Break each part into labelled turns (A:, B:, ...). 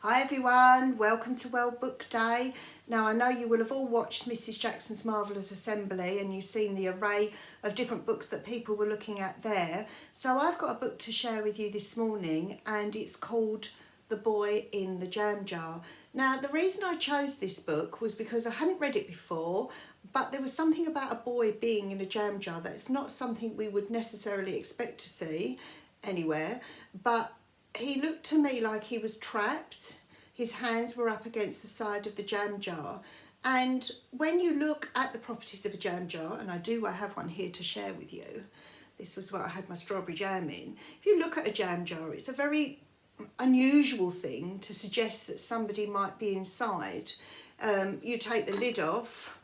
A: Hi everyone, welcome to World Book Day. Now I know you will have all watched Mrs Jackson's Marvellous Assembly and you've seen the array of different books that people were looking at there. So I've got a book to share with you this morning and it's called The Boy in the Jam Jar. Now the reason I chose this book was because I hadn't read it before, but there was something about a boy being in a jam jar that's not something we would necessarily expect to see anywhere, but he looked to me like he was trapped. His hands were up against the side of the jam jar. And when you look at the properties of a jam jar, and I have one here to share with you. This was what I had my strawberry jam in. If you look at a jam jar, it's a very unusual thing to suggest that somebody might be inside. You take the lid off.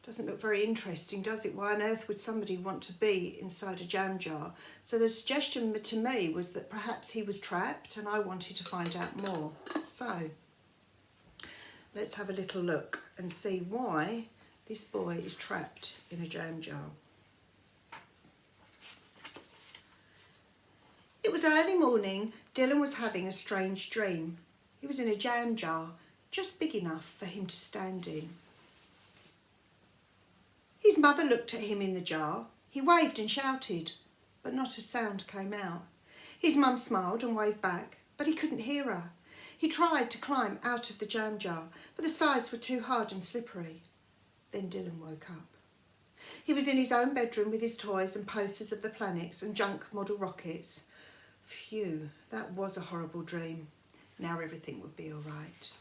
A: Doesn't look very interesting, does it? Why on earth would somebody want to be inside a jam jar? So the suggestion to me was that perhaps he was trapped and I wanted to find out more. So let's have a little look and see why this boy is trapped in a jam jar. It was early morning. Dylan was having a strange dream. He was in a jam jar, just big enough for him to stand in. His mother looked at him in the jar. He waved and shouted, but not a sound came out. His mum smiled and waved back, but he couldn't hear her. He tried to climb out of the jam jar, but the sides were too hard and slippery. Then Dylan woke up. He was in his own bedroom with his toys and posters of the planets and junk model rockets. Phew, that was a horrible dream. Now everything would be all right.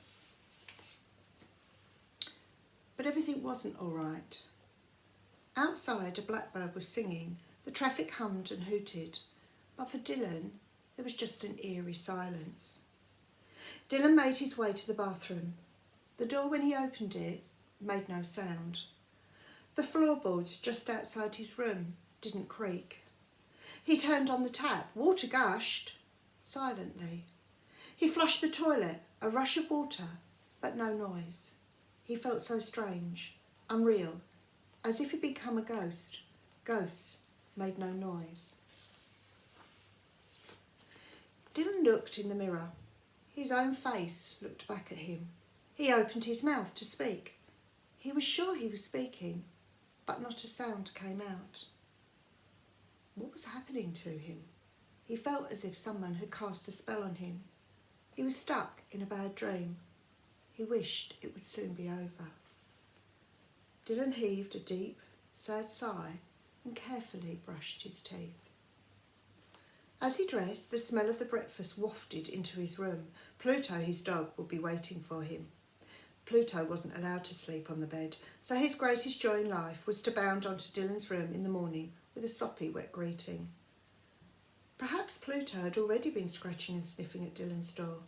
A: But everything wasn't all right. Outside, a blackbird was singing. The traffic hummed and hooted. But for Dylan, there was just an eerie silence. Dylan made his way to the bathroom. The door, when he opened it, made no sound. The floorboards just outside his room didn't creak. He turned on the tap. Water gushed silently. He flushed the toilet, a rush of water, but no noise. He felt so strange, unreal, as if he'd become a ghost. Ghosts made no noise. Dylan looked in the mirror. His own face looked back at him. He opened his mouth to speak. He was sure he was speaking, but not a sound came out. What was happening to him? He felt as if someone had cast a spell on him. He was stuck in a bad dream. He wished it would soon be over. Dylan heaved a deep, sad sigh and carefully brushed his teeth. As he dressed, the smell of the breakfast wafted into his room. Pluto, his dog, would be waiting for him. Pluto wasn't allowed to sleep on the bed, so his greatest joy in life was to bound onto Dylan's room in the morning with a soppy, wet greeting. Perhaps Pluto had already been scratching and sniffing at Dylan's door.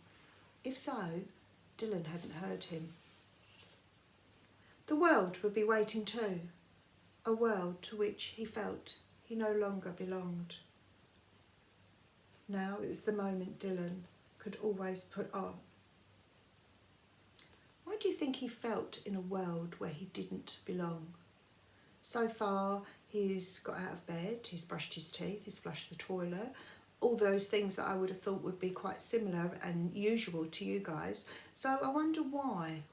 A: If so, Dylan hadn't heard him. The world would be waiting too, a world to which he felt he no longer belonged. Now it was the moment Dylan could always put on. Why do you think he felt in a world where he didn't belong? So far, he's got out of bed, he's brushed his teeth, he's flushed the toilet, all those things that I would have thought would be quite similar and usual to you guys. So I wonder why.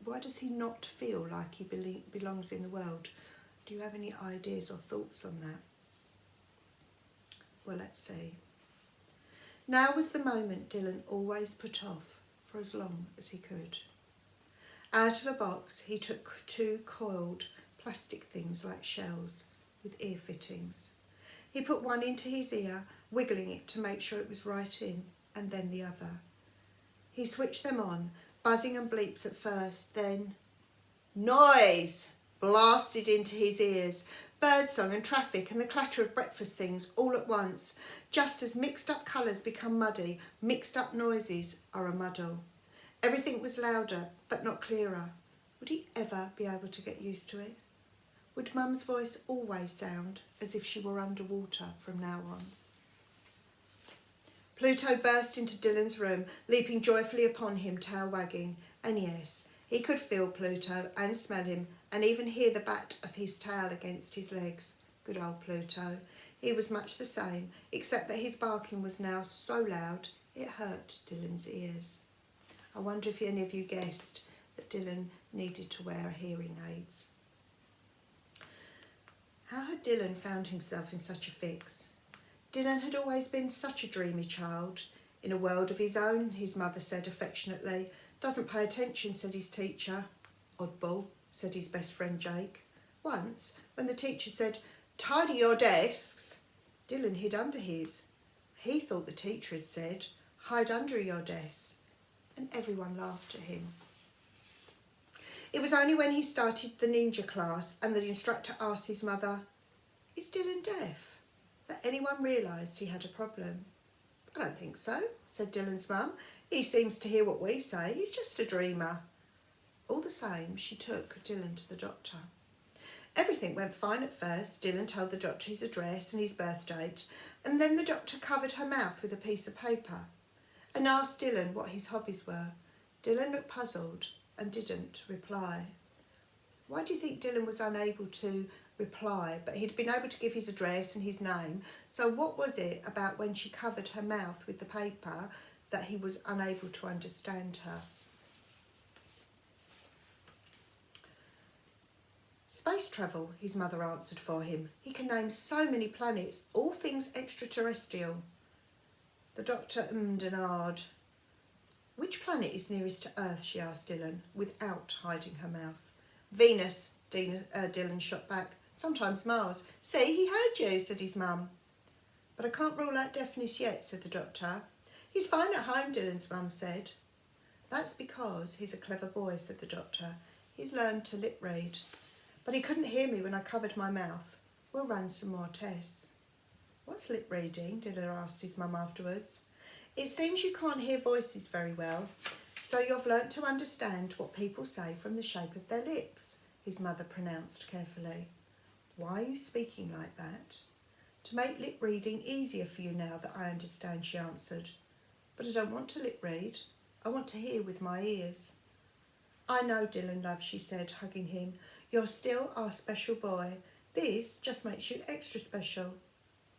A: Why does he not feel like he belongs in the world? Do you have any ideas or thoughts on that? Well, let's see. Now was the moment Dylan always put off for as long as he could. Out of a box, he took two coiled plastic things like shells with ear fittings. He put one into his ear, wiggling it to make sure it was right in, and then the other. He switched them on, buzzing and bleeps at first, then noise blasted into his ears. Birdsong and traffic and the clatter of breakfast things all at once. Just as mixed up colours become muddy, mixed up noises are a muddle. Everything was louder, but not clearer. Would he ever be able to get used to it? Would Mum's voice always sound as if she were underwater from now on? Pluto burst into Dylan's room, leaping joyfully upon him, tail wagging. And yes, he could feel Pluto and smell him and even hear the bat of his tail against his legs. Good old Pluto. He was much the same, except that his barking was now so loud It hurt Dylan's ears. I wonder if any of you guessed that Dylan needed to wear hearing aids. How had Dylan found himself in such a fix? Dylan had always been such a dreamy child. In a world of his own, his mother said affectionately. Doesn't pay attention, said his teacher. Oddball, said his best friend Jake. Once, when the teacher said, tidy your desks, Dylan hid under his. He thought the teacher had said, hide under your desk, and everyone laughed at him. It was only when he started the ninja class and the instructor asked his mother, is Dylan deaf, that anyone realised he had a problem. I don't think so, said Dylan's mum. He seems to hear what we say. He's just a dreamer. All the same, she took Dylan to the doctor. Everything went fine at first. Dylan told the doctor his address and his birth date, and then the doctor covered her mouth with a piece of paper and asked Dylan what his hobbies were. Dylan looked puzzled and didn't reply. Why do you think Dylan was unable to reply, but he'd been able to give his address and his name? So what was it about when she covered her mouth with the paper that he was unable to understand her? Space travel, his mother answered for him. He can name so many planets, all things extraterrestrial. The doctor ummed and ahed. Which planet is nearest to Earth, she asked Dylan, without hiding her mouth. Venus, Dylan shot back. Sometimes Mars. See, he heard you, said his mum. But I can't rule out deafness yet, said the doctor. He's fine at home, Dylan's mum said. That's because he's a clever boy, said the doctor. He's learned to lip read. But he couldn't hear me when I covered my mouth. We'll run some more tests. What's lip reading? Dylan asked his mum afterwards. It seems you can't hear voices very well, so you've learnt to understand what people say from the shape of their lips, his mother pronounced carefully. Why are you speaking like that? To make lip reading easier for you now that I understand, she answered. But I don't want to lip read. I want to hear with my ears. I know, Dylan, love, she said, hugging him. You're still our special boy. This just makes you extra special.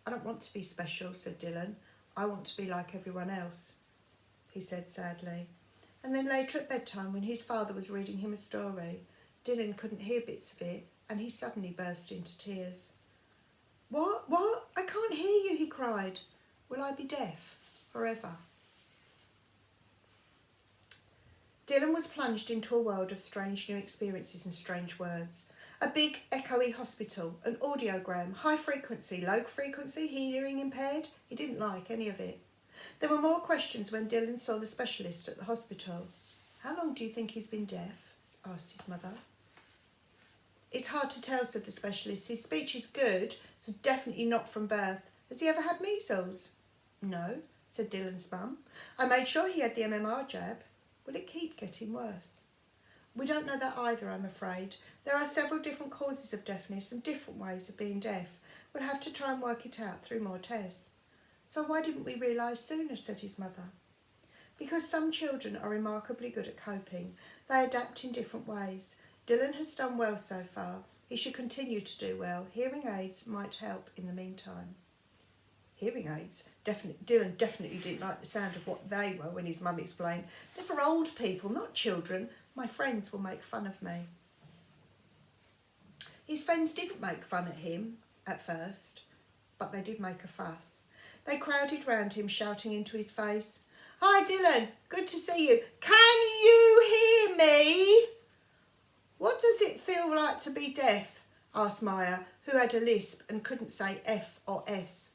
A: I don't want to be special, said Dylan. I want to be like everyone else, he said sadly. And then later at bedtime, when his father was reading him a story, Dylan couldn't hear bits of it, and he suddenly burst into tears. What? I can't hear you, he cried. Will I be deaf forever? Dylan was plunged into a world of strange new experiences and strange words. A big, echoey hospital, an audiogram, high frequency, low frequency, hearing impaired. He didn't like any of it. There were more questions when Dylan saw the specialist at the hospital. How long do you think he's been deaf? Asked his mother. It's hard to tell, said the specialist. His speech is good, so definitely not from birth. Has he ever had measles? No, said Dylan's mum. I made sure he had the MMR jab. Will it keep getting worse? We don't know that either, I'm afraid. There are several different causes of deafness and different ways of being deaf. We'll have to try and work it out through more tests. So why didn't we realise sooner, said his mother. Because some children are remarkably good at coping. They adapt in different ways. Dylan has done well so far. He should continue to do well. Hearing aids might help in the meantime. Hearing aids? Dylan definitely didn't like the sound of what they were when his mum explained. They're for old people, not children. My friends will make fun of me. His friends didn't make fun at him at first, but they did make a fuss. They crowded round him, shouting into his face, Hi Dylan, good to see you. Can you hear me? What does it feel like to be deaf? Asked Maya, who had a lisp and couldn't say F or S.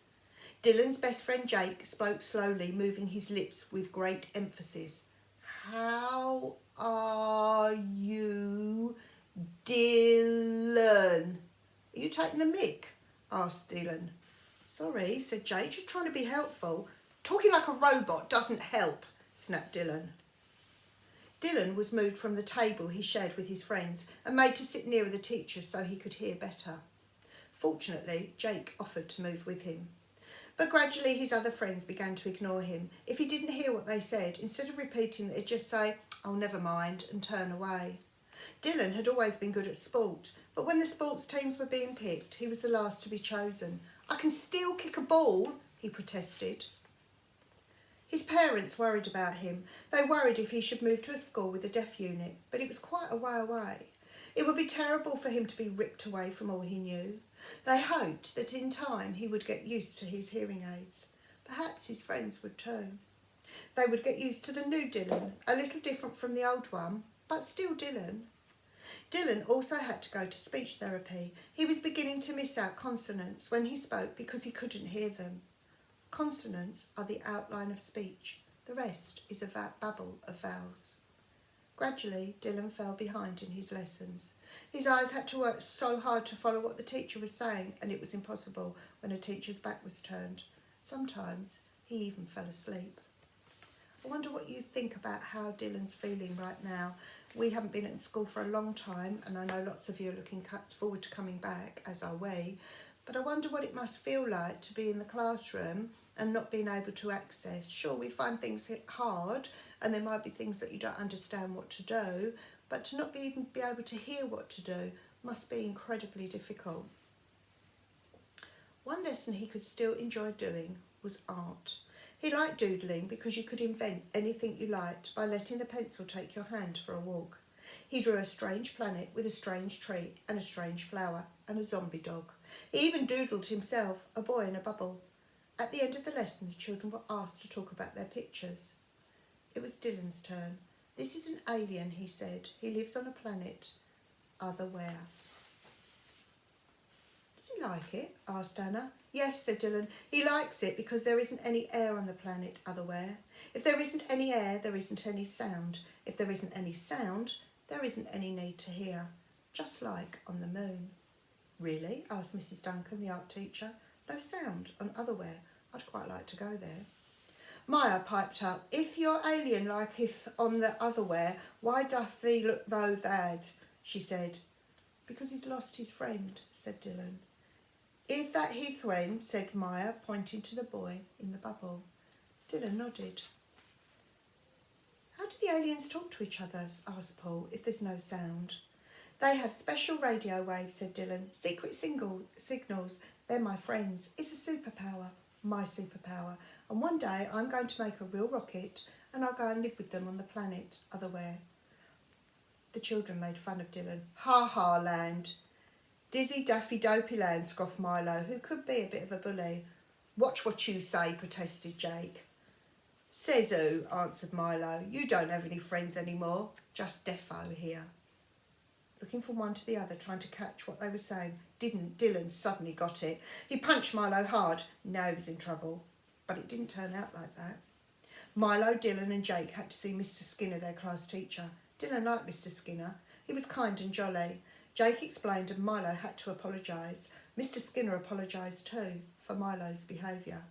A: Dylan's best friend Jake spoke slowly, moving his lips with great emphasis. How are you, Dylan? Are you taking a mick? Asked Dylan. Sorry, said Jake, just trying to be helpful. Talking like a robot doesn't help, snapped Dylan. Dylan was moved from the table he shared with his friends and made to sit nearer the teacher so he could hear better. Fortunately, Jake offered to move with him. But gradually his other friends began to ignore him. If he didn't hear what they said, instead of repeating, they'd just say, oh, never mind, and turn away. Dylan had always been good at sport, but when the sports teams were being picked, he was the last to be chosen. I can still kick a ball, he protested. His parents worried about him. They worried if he should move to a school with a deaf unit, but it was quite a way away. It would be terrible for him to be ripped away from all he knew. They hoped that in time he would get used to his hearing aids. Perhaps his friends would too. They would get used to the new Dylan, a little different from the old one, but still Dylan. Dylan also had to go to speech therapy. He was beginning to miss out consonants when he spoke because he couldn't hear them. Consonants are the outline of speech. The rest is a babble of vowels. Gradually, Dylan fell behind in his lessons. His eyes had to work so hard to follow what the teacher was saying, and it was impossible when a teacher's back was turned. Sometimes he even fell asleep. I wonder what you think about how Dylan's feeling right now. We haven't been at school for a long time, and I know lots of you are looking forward to coming back, as are we. But I wonder what it must feel like to be in the classroom and not being able to access. Sure, we find things hard, and there might be things that you don't understand what to do, but to not even be able to hear what to do must be incredibly difficult. One lesson he could still enjoy doing was art. He liked doodling because you could invent anything you liked by letting the pencil take your hand for a walk. He drew a strange planet with a strange tree and a strange flower and a zombie dog. He even doodled himself a boy in a bubble. At the end of the lesson, the children were asked to talk about their pictures. It was Dylan's turn. "This is an alien," he said. "He lives on a planet otherwhere." "Does he like it?" asked Anna. "Yes," said Dylan. "He likes it because there isn't any air on the planet otherwhere. If there isn't any air, there isn't any sound. If there isn't any sound, there isn't any need to hear. Just like on the moon." "Really?" asked Mrs. Duncan, the art teacher. "No sound on otherwhere. I'd quite like to go there." Maya piped up, "If your alien liketh on the otherwhere, why doth thee look though thad?" she said. "Because he's lost his friend," said Dylan. "Is that Heathwen?" said Maya, pointing to the boy in the bubble. Dylan nodded. "How do the aliens talk to each other?" asked Paul, "if there's no sound?" "They have special radio waves," said Dylan. "Secret signals. They're my friends. It's a superpower, my superpower. And one day I'm going to make a real rocket and I'll go and live with them on the planet otherwhere." The children made fun of Dylan. "Ha ha land. Dizzy Daffy Dopey land," scoffed Milo, who could be a bit of a bully. "Watch what you say," protested Jake. "Says who," answered Milo. "You don't have any friends anymore. Just Defo here." Looking from one to the other, trying to catch what they were saying, Dylan suddenly got it. He punched Milo hard. Now he was in trouble. But it didn't turn out like that. Milo, Dylan and Jake had to see Mr. Skinner, their class teacher. Dylan liked Mr. Skinner. He was kind and jolly. Jake explained and Milo had to apologise. Mr. Skinner apologised too for Milo's behaviour.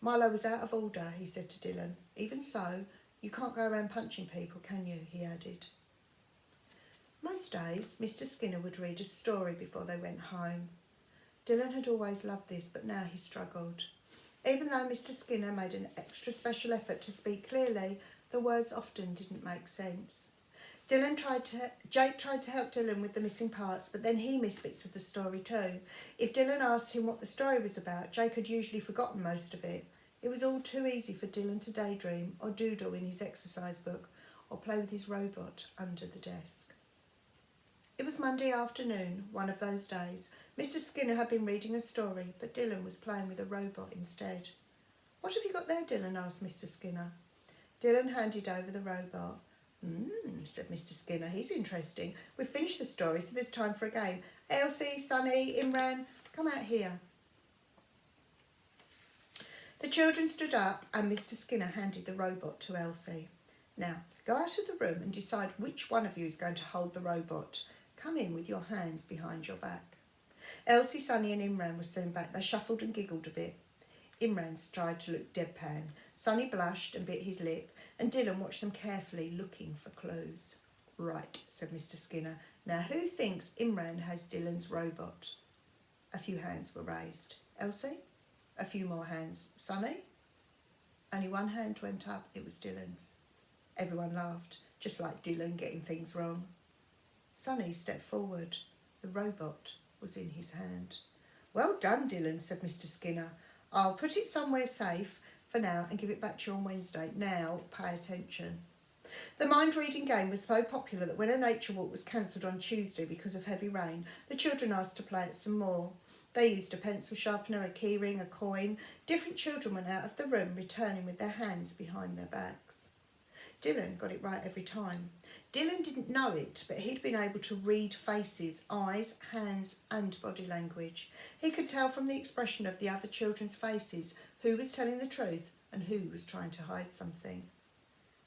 A: "Milo was out of order," he said to Dylan. "Even so, you can't go around punching people, can you?" he added. Most days, Mr. Skinner would read a story before they went home. Dylan had always loved this, but now he struggled. Even though Mr. Skinner made an extra special effort to speak clearly, the words often didn't make sense. Jake tried to help Dylan with the missing parts, but then he missed bits of the story too. If Dylan asked him what the story was about, Jake had usually forgotten most of it. It was all too easy for Dylan to daydream or doodle in his exercise book or play with his robot under the desk. It was Monday afternoon, one of those days. Mr. Skinner had been reading a story, but Dylan was playing with a robot instead. "What have you got there, Dylan?" asked Mr. Skinner. Dylan handed over the robot. Said Mr. Skinner. "He's interesting. We've finished the story, so there's time for a game. Elsie, Sonny, Imran, come out here." The children stood up and Mr. Skinner handed the robot to Elsie. "Now, go out of the room and decide which one of you is going to hold the robot. Come in with your hands behind your back." Elsie, Sonny and Imran were soon back. They shuffled and giggled a bit. Imran tried to look deadpan. Sonny blushed and bit his lip, and Dylan watched them carefully, looking for clues. "Right," said Mr. Skinner. "Now who thinks Imran has Dylan's robot?" A few hands were raised. Elsie? A few more hands. Sonny? Only one hand went up. It was Dylan's. Everyone laughed, just like Dylan getting things wrong. Sonny stepped forward. The robot was in his hand. "Well done, Dylan," said Mr. Skinner. "I'll put it somewhere safe. for now and give it back to you on Wednesday. Now, pay attention. The mind-reading game was so popular that when a nature walk was cancelled on Tuesday because of heavy rain, the children asked to play it some more. They used a pencil sharpener, a keyring, a coin. Different children went out of the room, returning with their hands behind their backs. Dylan got it right every time. Dylan didn't know it, but he'd been able to read faces, eyes, hands and body language. He could tell from the expression of the other children's faces who was telling the truth and who was trying to hide something.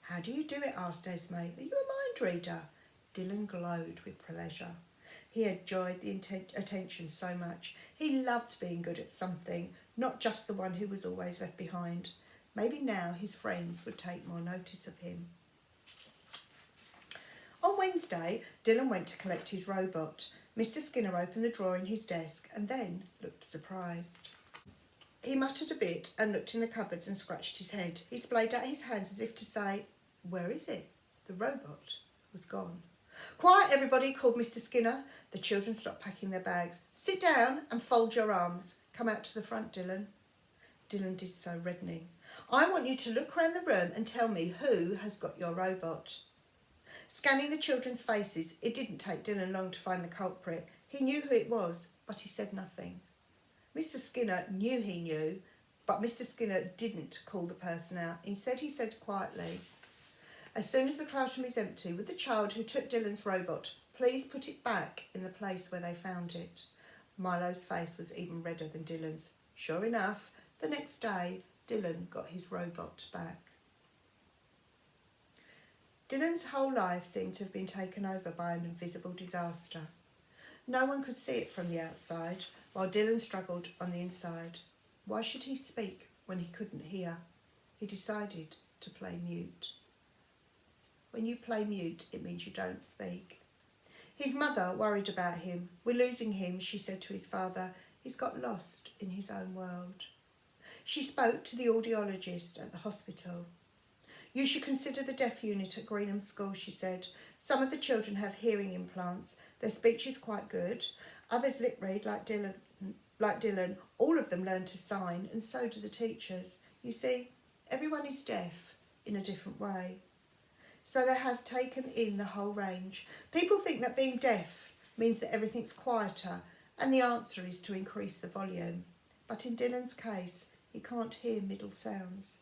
A: "How do you do it?" asked Esme. "Are you a mind reader?" Dylan glowed with pleasure. He enjoyed the attention so much. He loved being good at something, not just the one who was always left behind. Maybe now his friends would take more notice of him. On Wednesday, Dylan went to collect his robot. Mr. Skinner opened the drawer in his desk and then looked surprised. He muttered a bit and looked in the cupboards and scratched his head. He splayed out his hands as if to say, "Where is it?" The robot was gone. "Quiet, everybody," called Mr. Skinner. The children stopped packing their bags. "Sit down and fold your arms. Come out to the front, Dylan." Dylan did so, reddening. "I want you to look round the room and tell me who has got your robot." Scanning the children's faces, it didn't take Dylan long to find the culprit. He knew who it was, but he said nothing. Mr. Skinner knew he knew, but Mr. Skinner didn't call the person out. Instead, he said quietly, "As soon as the classroom is empty, with the child who took Dylan's robot, please put it back in the place where they found it." Milo's face was even redder than Dylan's. Sure enough, the next day, Dylan got his robot back. Dylan's whole life seemed to have been taken over by an invisible disaster. No one could see it from the outside, while Dylan struggled on the inside. Why should he speak when he couldn't hear? He decided to play mute. When you play mute, it means you don't speak. His mother worried about him. "We're losing him," she said to his father. "He's got lost in his own world." She spoke to the audiologist at the hospital. "You should consider the deaf unit at Greenham School," she said. "Some of the children have hearing implants. Their speech is quite good. Others lip read like Dylan. All of them learn to sign, and so do the teachers. You see, everyone is deaf in a different way. So they have taken in the whole range. People think that being deaf means that everything's quieter, and the answer is to increase the volume. But in Dylan's case, he can't hear middle sounds.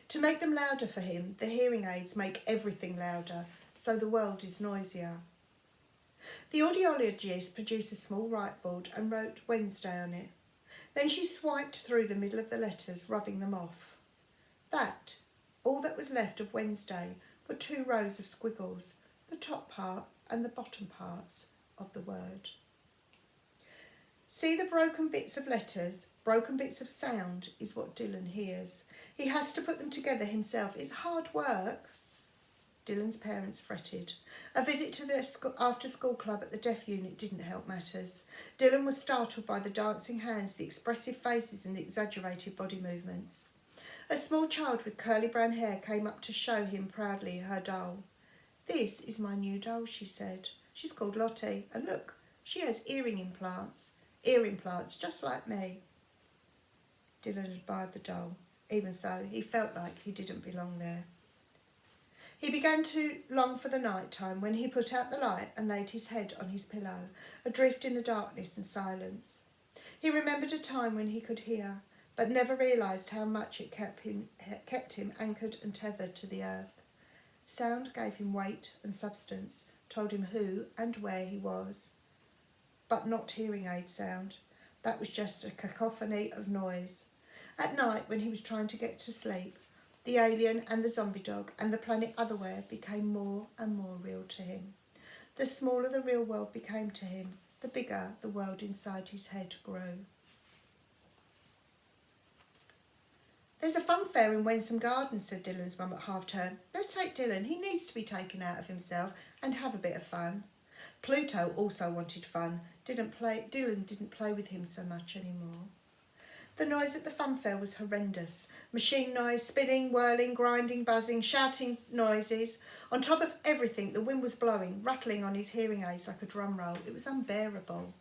A: To make them louder for him, the hearing aids make everything louder, so the world is noisier." The audiologist produced a small whiteboard and wrote Wednesday on it. Then she swiped through the middle of the letters, rubbing them off. All that was left of Wednesday were 2 rows of squiggles, the top part and the bottom parts of the word. See the broken bits of letters, broken bits of sound is what Dylan hears. He has to put them together himself. It's hard work. Dylan's parents fretted. A visit to the after-school club at the deaf unit didn't help matters. Dylan was startled by the dancing hands, the expressive faces and the exaggerated body movements. A small child with curly brown hair came up to show him proudly her doll. "This is my new doll," she said. "She's called Lottie, and look, she has ear implants, just like me." Dylan admired the doll. Even so, he felt like he didn't belong there. He began to long for the night time when he put out the light and laid his head on his pillow, adrift in the darkness and silence. He remembered a time when he could hear, but never realised how much it kept him anchored and tethered to the earth. Sound gave him weight and substance, told him who and where he was. But not hearing aid sound. That was just a cacophony of noise. At night, when he was trying to get to sleep, the alien and the zombie dog and the planet Otherwhere became more and more real to him. The smaller the real world became to him, the bigger the world inside his head grew. "There's a fun fair in Wensum Gardens," said Dylan's mum at half-term. "Let's take Dylan. He needs to be taken out of himself and have a bit of fun." Pluto also wanted fun. Dylan didn't play with him so much anymore. The noise at the fun fair was horrendous. Machine noise, spinning, whirling, grinding, buzzing, shouting noises. On top of everything, the wind was blowing, rattling on his hearing aids like a drum roll. It was unbearable.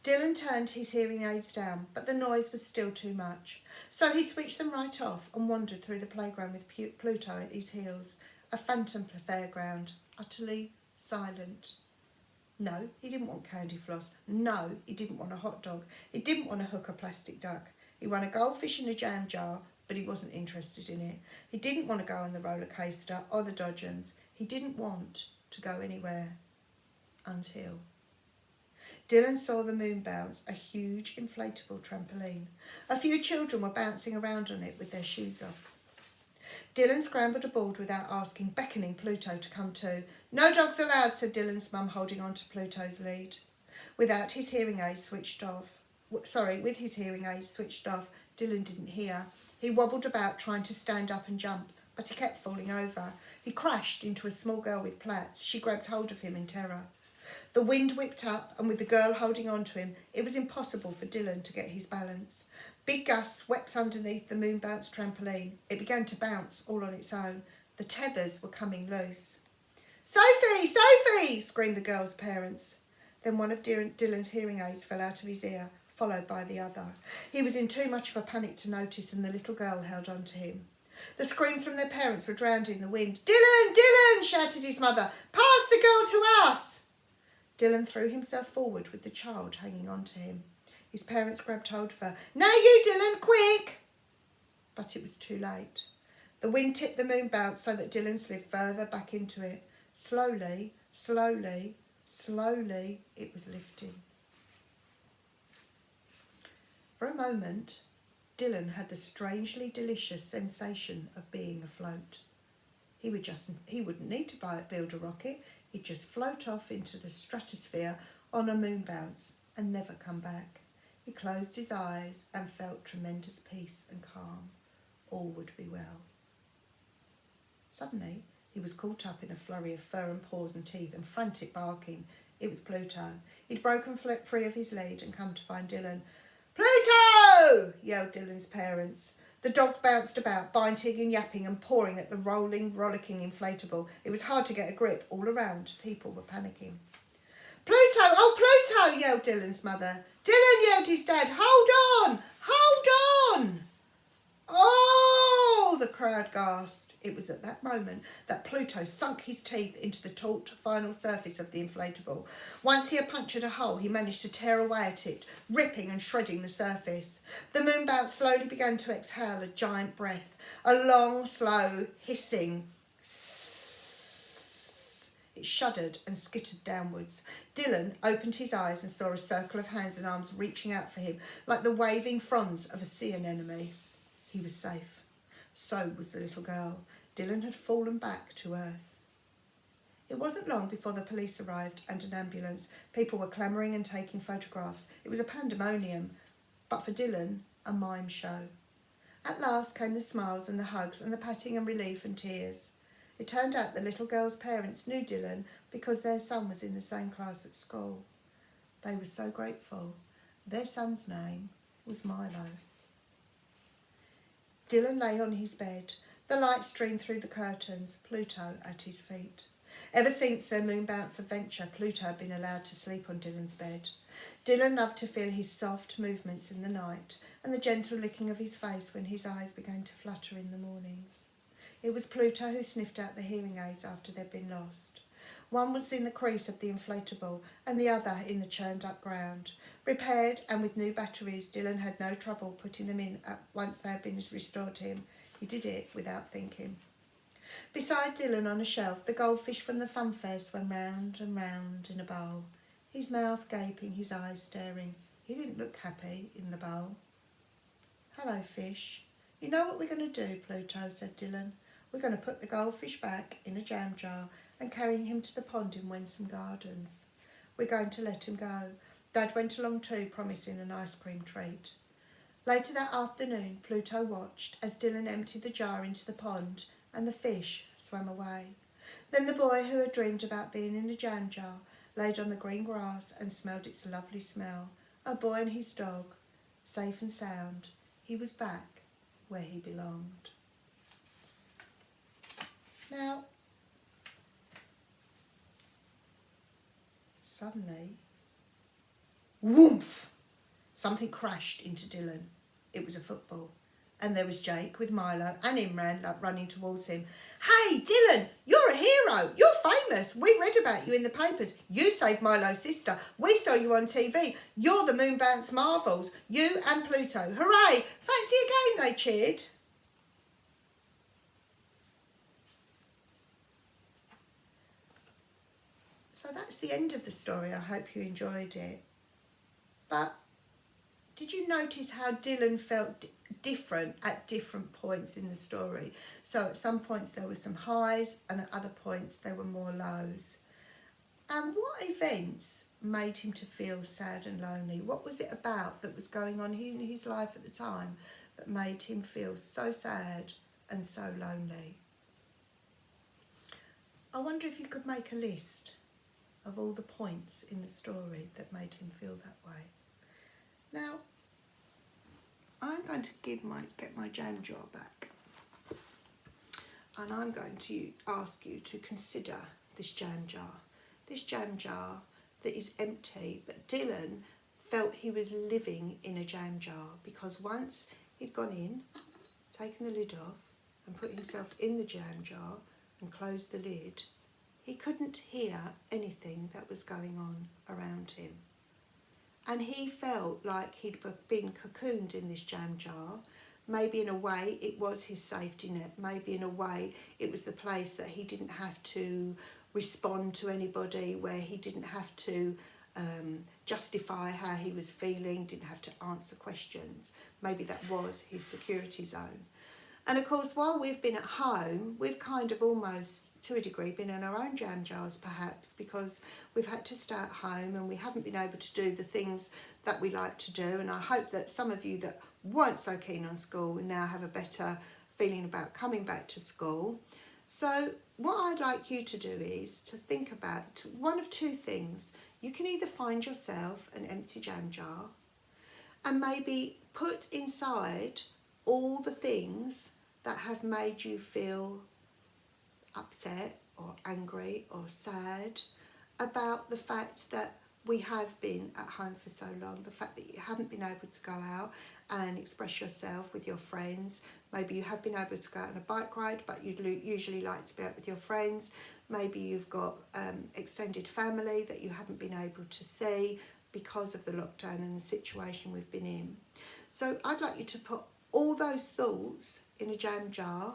A: Dylan turned his hearing aids down, but the noise was still too much. So he switched them right off and wandered through the playground with Pluto at his heels, a phantom fairground, utterly silent. No, he didn't want candy floss. No, he didn't want a hot dog. He didn't want to hook a plastic duck. He wanted a goldfish in a jam jar, but he wasn't interested in it. He didn't want to go on the roller coaster or the Dodgems. He didn't want to go anywhere until Dylan saw the moon bounce, a huge inflatable trampoline. A few children were bouncing around on it with their shoes off. Dylan scrambled aboard without asking, beckoning Pluto to come too. "No dogs allowed," said Dylan's mum, holding on to Pluto's lead. With his hearing aids switched off, Dylan didn't hear. He wobbled about trying to stand up and jump, but he kept falling over. He crashed into a small girl with plaits. She grabbed hold of him in terror. The wind whipped up, and with the girl holding on to him, it was impossible for Dylan to get his balance. Big gusts swept underneath the moon bounce trampoline. It began to bounce all on its own. The tethers were coming loose. "Sophie! Sophie!" screamed the girl's parents. Then one of Dylan's hearing aids fell out of his ear, followed by the other. He was in too much of a panic to notice, and the little girl held on to him. The screams from their parents were drowned in the wind. "Dylan! Dylan!" shouted his mother. "Pass the girl to us!" Dylan threw himself forward with the child hanging on to him. His parents grabbed hold of her. "Now you, Dylan, quick!" But it was too late. The wind tipped the moon bounce so that Dylan slid further back into it. Slowly, slowly, slowly, it was lifting. For a moment, Dylan had the strangely delicious sensation of being afloat. He wouldn't need to build a rocket. He'd just float off into the stratosphere on a moon bounce and never come back. He closed his eyes and felt tremendous peace and calm. All would be well. Suddenly, he was caught up in a flurry of fur and paws and teeth and frantic barking. It was Pluto. He'd broken free of his lead and come to find Dylan. "Pluto!" yelled Dylan's parents. The dog bounced about, biting and yapping and pawing at the rolling, rollicking inflatable. It was hard to get a grip. All around, people were panicking. "Pluto! Oh, Pluto!" yelled Dylan's mother. "Dylan!" yelled his dad. "Hold on! Hold on!" "Oh!" the crowd gasped. It was at that moment that Pluto sunk his teeth into the taut final surface of the inflatable. Once he had punctured a hole, he managed to tear away at it, ripping and shredding the surface. The moon bounce slowly began to exhale a giant breath, a long, slow, hissing sss. It shuddered and skittered downwards. Dylan opened his eyes and saw a circle of hands and arms reaching out for him, like the waving fronds of a sea anemone. He was safe. So was the little girl. Dylan had fallen back to earth. It wasn't long before the police arrived and an ambulance. People were clamouring and taking photographs. It was a pandemonium, but for Dylan, a mime show. At last came the smiles and the hugs and the patting and relief and tears. It turned out the little girl's parents knew Dylan because their son was in the same class at school. They were so grateful. Their son's name was Milo. Dylan lay on his bed. The light streamed through the curtains, Pluto at his feet. Ever since their moon bounce adventure, Pluto had been allowed to sleep on Dylan's bed. Dylan loved to feel his soft movements in the night and the gentle licking of his face when his eyes began to flutter in the mornings. It was Pluto who sniffed out the hearing aids after they'd been lost. One was in the crease of the inflatable and the other in the churned up ground. Repaired and with new batteries, Dylan had no trouble putting them in once they had been restored to him. He did it without thinking. Beside Dylan on a shelf, the goldfish from the funfair swam round and round in a bowl, his mouth gaping, his eyes staring. He didn't look happy in the bowl. "Hello, fish. You know what we're going to do, Pluto," said Dylan. "We're going to put the goldfish back in a jam jar and carry him to the pond in Wensum Gardens. We're going to let him go." Dad went along too, promising an ice cream treat. Later that afternoon, Pluto watched as Dylan emptied the jar into the pond and the fish swam away. Then the boy who had dreamed about being in a jam jar laid on the green grass and smelled its lovely smell. A boy and his dog, safe and sound. He was back where he belonged. Now, suddenly, whoomph, something crashed into Dylan. It was a football. And there was Jake with Milo and Imran running towards him. Hey, Dylan, you're a hero. You're famous. We read about you in the papers. You saved Milo's sister. We saw you on TV. You're the Moon Bounce Marvels. You and Pluto. Hooray. Fancy a game, they cheered. So that's the end of the story. I hope you enjoyed it. But did you notice how Dylan felt different at different points in the story? So at some points there were some highs and at other points there were more lows. And what events made him to feel sad and lonely? What was it about that was going on in his life at the time that made him feel so sad and so lonely? I wonder if you could make a list of all the points in the story that made him feel that way. Now, I'm going to get my jam jar back, and I'm going to ask you to consider this jam jar. This jam jar that is empty, but Dylan felt he was living in a jam jar because once he'd gone in, taken the lid off and put himself in the jam jar and closed the lid, he couldn't hear anything that was going on around him. And he felt like he'd been cocooned in this jam jar. Maybe in a way it was his safety net. Maybe in a way it was the place that he didn't have to respond to anybody, where he didn't have to justify how he was feeling, didn't have to answer questions. Maybe that was his security zone. And of course, while we've been at home, we've kind of almost, to a degree, been in our own jam jars perhaps, because we've had to stay at home and we haven't been able to do the things that we like to do. And I hope that some of you that weren't so keen on school now have a better feeling about coming back to school. So what I'd like you to do is to think about one of two things. You can either find yourself an empty jam jar and maybe put inside all the things that have made you feel upset or angry or sad about the fact that we have been at home for so long, the fact that you haven't been able to go out and express yourself with your friends. Maybe you have been able to go out on a bike ride, but you'd usually like to be out with your friends. Maybe you've got extended family that you haven't been able to see because of the lockdown and the situation we've been in. So I'd like you to put all those thoughts in a jam jar,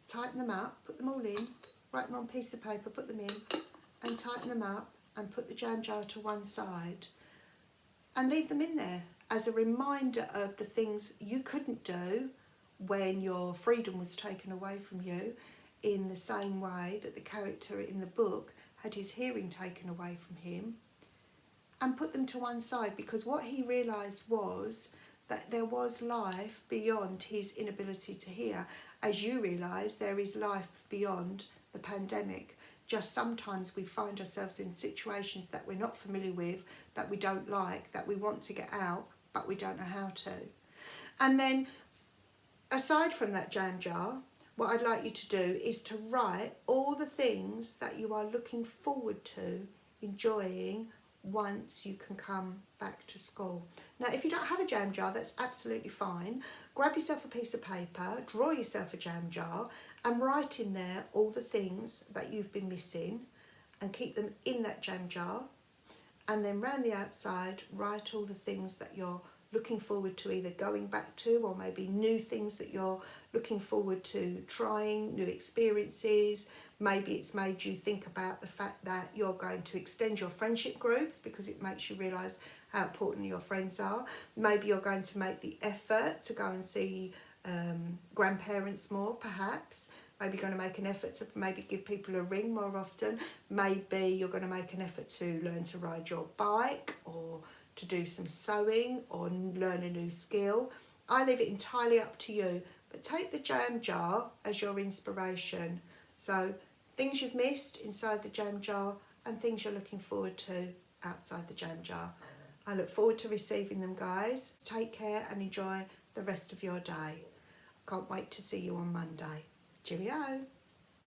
A: tighten them up, put them all in, write them on a piece of paper, put them in, and tighten them up and put the jam jar to one side and leave them in there as a reminder of the things you couldn't do when your freedom was taken away from you, in the same way that the character in the book had his hearing taken away from him, and put them to one side, because what he realised was that there was life beyond his inability to hear. As you realise, there is life beyond the pandemic. Just sometimes we find ourselves in situations that we're not familiar with, that we don't like, that we want to get out, but we don't know how to. And then, aside from that jam jar, what I'd like you to do is to write all the things that you are looking forward to enjoying once you can come back to school. Now, if you don't have a jam jar, that's absolutely fine. Grab yourself a piece of paper, draw yourself a jam jar, and write in there all the things that you've been missing and keep them in that jam jar. And then round the outside, write all the things that you're looking forward to either going back to, or maybe new things that you're looking forward to trying, new experiences. Maybe it's made you think about the fact that you're going to extend your friendship groups because it makes you realise how important your friends are. Maybe you're going to make the effort to go and see grandparents more, perhaps. Maybe you're going to make an effort to maybe give people a ring more often. Maybe you're going to make an effort to learn to ride your bike, or to do some sewing, or learn a new skill. I leave it entirely up to you, but take the jam jar as your inspiration. So things you've missed inside the jam jar and things you're looking forward to outside the jam jar. I look forward to receiving them, guys. Take care and enjoy the rest of your day. Can't wait to see you on Monday. Cheerio.